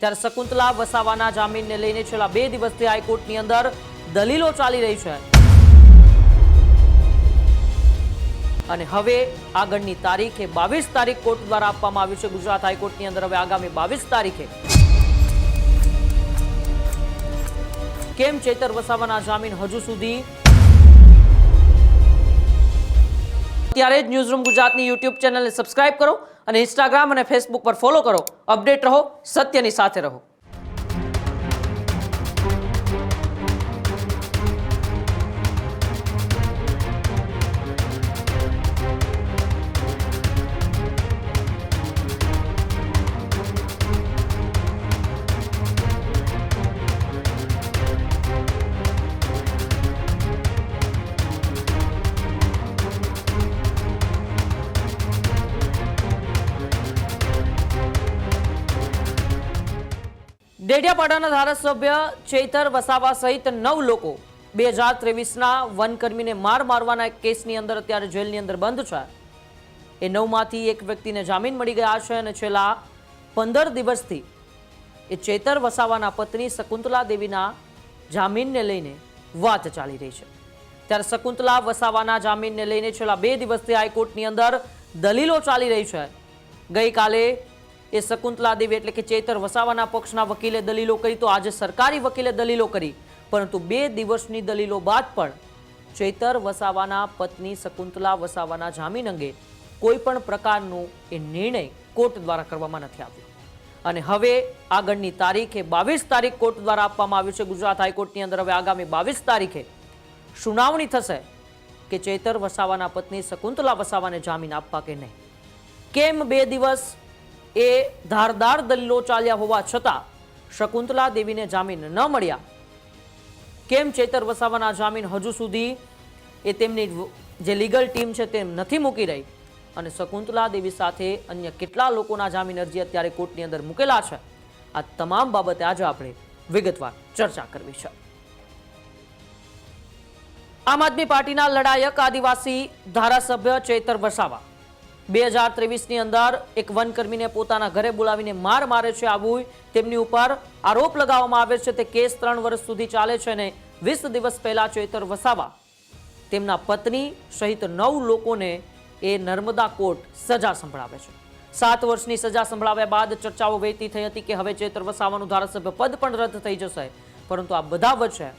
ત્યારે શકુંતલા વસાવાના જામીનને લઈને છેલ્લા 2 દિવસથી હાઈકોર્ટની અંદર દલીલો ચાલી રહી છે અને હવે આગળની તારીખે 22 તારીખ કોર્ટ દ્વારા આપવામાં આવી છે। ગુજરાત હાઈકોર્ટની અંદર હવે આગામી 22 તારીખે કેમ ચેતર વસાવાના જામીન હજુ સુધી ત્યારે જ ન્યૂઝરૂમ ગુજરાતની YouTube ચેનલને સબસ્ક્રાઇબ કરો અને Instagram અને Facebook પર ફોલો કરો। અપડેટ રહો, સત્યની સાથે રહો। ડેડિયાપાડાના ધારાસભ્ય ચેતર વસાવા સહિત 9 લોકો 2023ના વનકર્મીને મારવાના એક કેસની અંદર અત્યારે જેલની અંદર બંધ છે। એ 9માંથી એક વ્યક્તિને જામીન મળી ગયા છે અને છેલ્લા 15 દિવસથી એ ચેતર વસાવાના પત્ની શકુંતલા દેવીના જામીનને લઈને વાત ચાલી રહી છે। ત્યારે શકુંતલા વસાવાના જામીનને લઈને છેલ્લા 2 દિવસથી હાઈકોર્ટની અંદર દલીલો ચાલી રહી છે। ગઈકાલે એ શકુંતલા દેવી એટલે કે ચેતર વસાવાના પક્ષના વકીલે દલીલો કરી તો આજે સરકારી વકીલે દલીલો કરી, પરંતુ 2 દિવસની દલીલો બાદ પણ ચેતર વસાવાના પત્ની શકુંતલા વસાવાના જામીન અંગે કોઈ પણ પ્રકારનો એ નિર્ણય કોર્ટ દ્વારા કરવામાં નથી આવ્યો અને હવે આગળની તારીખે 22 તારીખ કોર્ટ દ્વારા આપવામાં આવ્યું છે। ગુજરાત હાઈકોર્ટની અંદર હવે આગામી 22 તારીખે સુનાવણી થશે કે ચેતર વસાવાના પત્ની શકુંતલા વસાવાને જામીન આપવા કે નહીં। કેમ 2 દિવસ એ ધારદાર દલીલો ચાલ્યા હોવા છતાં શકુંતલા દેવીને જામીન ન મળ્યા, કેમ ચેતર વસાવાના જામીન હજુ સુધી એ તેમની જે લીગલ ટીમ છે તે નથી મૂકી રહી અને શકુંતલા દેવી સાથે અન્ય કેટલા લોકોના જામીન અરજી અત્યારે કોર્ટની અંદર મૂકેલા છે, આ તમામ બાબતે આજે આપણે વિગતવાર ચર્ચા કરવી છે। આમ આદમી પાર્ટીના લડાયક આદિવાસી ધારાસભ્ય ચેતર વસાવા 2023ની અંદર એક વનકર્મીને પોતાના ઘરે બોલાવીને મારે છે, આવું તેમની ઉપર આરોપ લગાવવામાં આવે છે। તે કેસ 3 વર્ષ સુધી ચાલે છે અને 20 દિવસ પહેલા ચેતર વસાવા તેમના પત્ની સહિત 9 લોકોને એ નર્મદા કોર્ટ સજા સંભળાવે છે। 7 વર્ષની સજા સંભળાવ્યા બાદ ચર્ચાઓ વહેતી થઈ હતી કે હવે ચેતર વસાવાનું ધારાસભ્ય પદ પણ રદ થઈ જશે, પરંતુ આ બધા વચ્ચે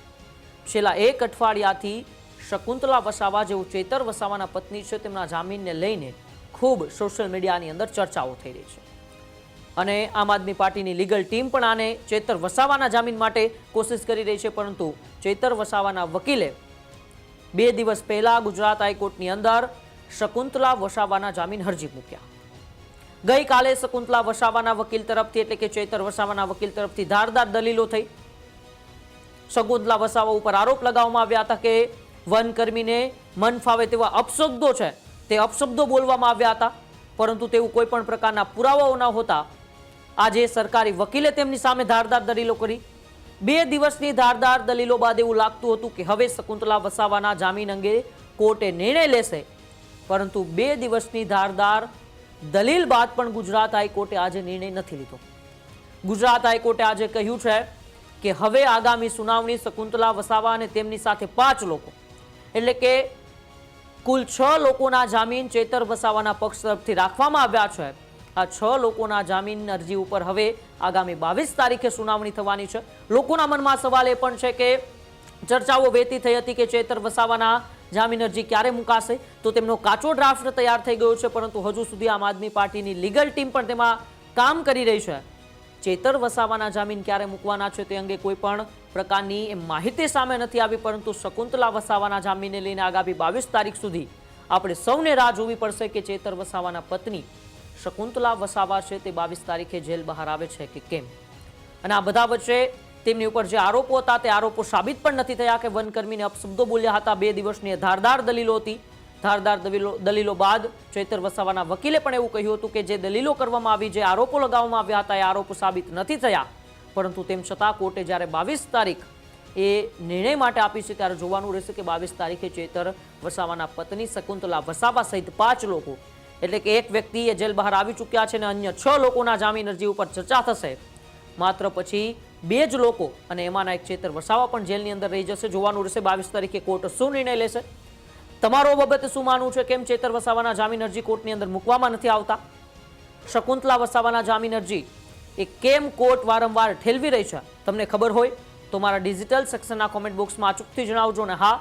છેલ્લા 1 અઠવાડિયાથી શકુંતલા વસાવા જેઓ ચેતર વસાવાના પત્ની છે તેમના જામીનને લઈને ખૂબ સોશિયલ મીડિયાની અંદર ચર્ચાઓ થઈ રહી છે અને આમ આદમી પાર્ટીની લીગલ ટીમ પણ આને ચેતર વસાવાના જામીન માટે કોશિશ કરી રહી છે, પરંતુ ચેતર વસાવાના વકીલે 2 દિવસ પહેલા ગુજરાત હાઈકોર્ટની અંદર શકુંતલા વસાવાના જામીન અરજી મૂક્યા। ગઈકાલે શકુંતલા વસાવાના વકીલ તરફથી એટલે કે ચેતર વસાવાના વકીલ તરફથી ધારદાર દલીલો થઈ। શકુંતલા વસાવા ઉપર આરોપ લગાવવામાં આવ્યા હતા કે વનકર્મીને મન ફાવે તેવા અપશબ્દો છે તે અપશબ્દો બોલવામાં આવ્યા હતા, પરંતુ તેવું કોઈ પણ પ્રકારના પુરાવાઓ ન હોતા આજે સરકારી વકીલે તેમની સામે ધારદાર દલીલો કરી। 2 દિવસની ધારદાર દલીલો બાદ એવું લાગતું હતું કે હવે શકુંતલા વસાવાના જામીન અંગે કોર્ટે નિર્ણય લેશે, પરંતુ 2 દિવસની ધારદાર દલીલ બાદ પણ ગુજરાત હાઈકોર્ટે આજે નિર્ણય નથી લીધો। ગુજરાત હાઈકોર્ટે આજે કહ્યું છે કે હવે આગામી સુનાવણી શકુંતલા વસાવા અને તેમની સાથે 5 લોકો એટલે કે કુલ 6 લોકોના જામીન ચેતર વસાવાના પક્ષ તરફથી રાખવામાં આવ્યા છે। આ 6 લોકોના જામીન અરજી ઉપર હવે આગામી 22 તારીખે સુનાવણી થવાની છે। લોકોના મનમાં સવાલ એ પણ છે કે ચર્ચાઓ વહેતી થઈ હતી કે ચેતર વસાવાના જામીન અરજી ક્યારે મુકાશે, તો તેમનો કાચો ડ્રાફ્ટ તૈયાર થઈ ગયો છે, પરંતુ હજુ સુધી આમ આદમી પાર્ટીની લીગલ ટીમ પણ તેમાં કામ કરી રહી છે। ચેતર વસાવાના જામીન ક્યારે મૂકવાના છે તે અંગે કોઈ પણ પ્રકારની માહિતી સામે નથી આવી, પરંતુ શકુંતલા વસાવાના જામીનને લઈને આગામી 22 તારીખ સુધી આપણે સૌને રાહ જોવી પડશે કે ચેતર વસાવાના પત્ની શકુંતલા વસાવા છે તે 22 તારીખે જેલ બહાર આવે છે કે કેમ। અને આ બધા વચ્ચે તેમની ઉપર જે આરોપો હતા તે આરોપો સાબિત પણ નથી થયા કે વનકર્મીને અપશબ્દો બોલ્યા હતા। 2 દિવસની ધારદાર દલીલો હતી। ધારદાર દલીલો બાદ ચેતર વસાવાના વકીલે પણ એવું કહ્યું હતું કે જે દલીલો કરવામાં આવી, જે આરોપો લગાવવામાં આવ્યા હતા એ આરોપો સાબિત નથી થયા, પરંતુ તેમ છતાં કોર્ટે જ્યારે 22 તારીખ એ નિર્ણય માટે આપી છે ત્યારે જોવાનું રહેશે કે 22 તારીખે ચેતર વસાવાના પત્ની શકુંતલા વસાવા સહિત 5 લોકો એટલે કે એક વ્યક્તિ એ જેલ બહાર આવી ચૂક્યા છે અને અન્ય 6 લોકોના જામીન અરજી ઉપર ચર્ચા થશે, માત્ર પછી 2 જ લોકો અને એમાંના એક ચેતર વસાવા પણ જેલની અંદર રહી જશે. જોવાનું રહેશે 22 તારીખે કોર્ટ શું નિર્ણય લેશે. તમારો બાબતે શું માનવું છે? કેમ ચેતર વસાવાના જામીન અરજી કોર્ટની અંદર મૂકવામાં નથી આવતા? શકુંતલા વસાવાના જામીન અરજી એ કેમ કોર્ટ વારંવાર ઠેલવી રહી છે? તમને ખબર હોય તો મારા ડિજિટલ સેક્શનના કોમેન્ટ બોક્સમાં અચૂકથી જણાવજો. અને હા,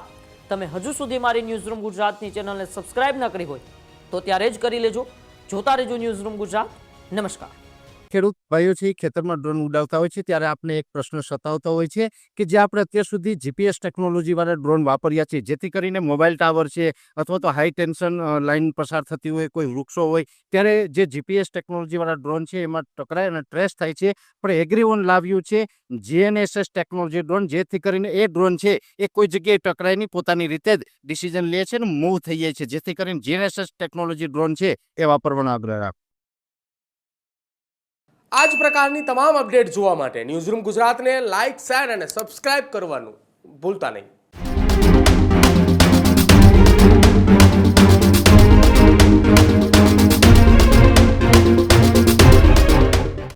તમે હજુ સુધી મારી ન્યૂઝરૂમ ગુજરાતની ચેનલને સબસ્ક્રાઇબ ન કરી હોય તો ત્યારે જ કરી લેજો. જોતા રહેજો ન્યૂઝરૂમ ગુજરાત. નમસ્કાર. ખેડૂત ભાઈઓ છે ખેતરમાં ડ્રોન ઉડાવતા હોય છે ત્યારે આપણે એક પ્રશ્ન સતાવતો હોય છે કે જે આપણે અત્યાર સુધી જીપીએસ ટેકનોલોજી વાળા ડ્રોન વાપર્યા છે, જેથી કરીને મોબાઈલ ટાવર છે અથવા તો હાઈ ટેન્શન લાઈન પસાર થતી હોય, કોઈ વૃક્ષો હોય, ત્યારે જે જીપીએસ ટેકનોલોજી વાળા ડ્રોન છે એમાં ટકરાય અને ટ્રેસ થાય છે. પણ એગ્રીવન લાવ્યું છે જીએનએસએસ ટેકનોલોજી ડ્રોન, જેથી કરીને એ ડ્રોન છે એ કોઈ જગ્યાએ ટકરાય નહીં, પોતાની રીતે જ ડિસિઝન લે છે અને મૂવ થઈ જાય છે. જેથી કરીને જીએનએસએસ ટેકનોલોજી ડ્રોન છે એ વાપરવાનો આગ્રહ રાખો. આ જ પ્રકારની તમામ અપડેટ જોવા માટે ન્યૂઝરૂમ ગુજરાતને લાઇક, શેર અને સબસ્ક્રાઇબ કરવાનું ભૂલતા નહીં.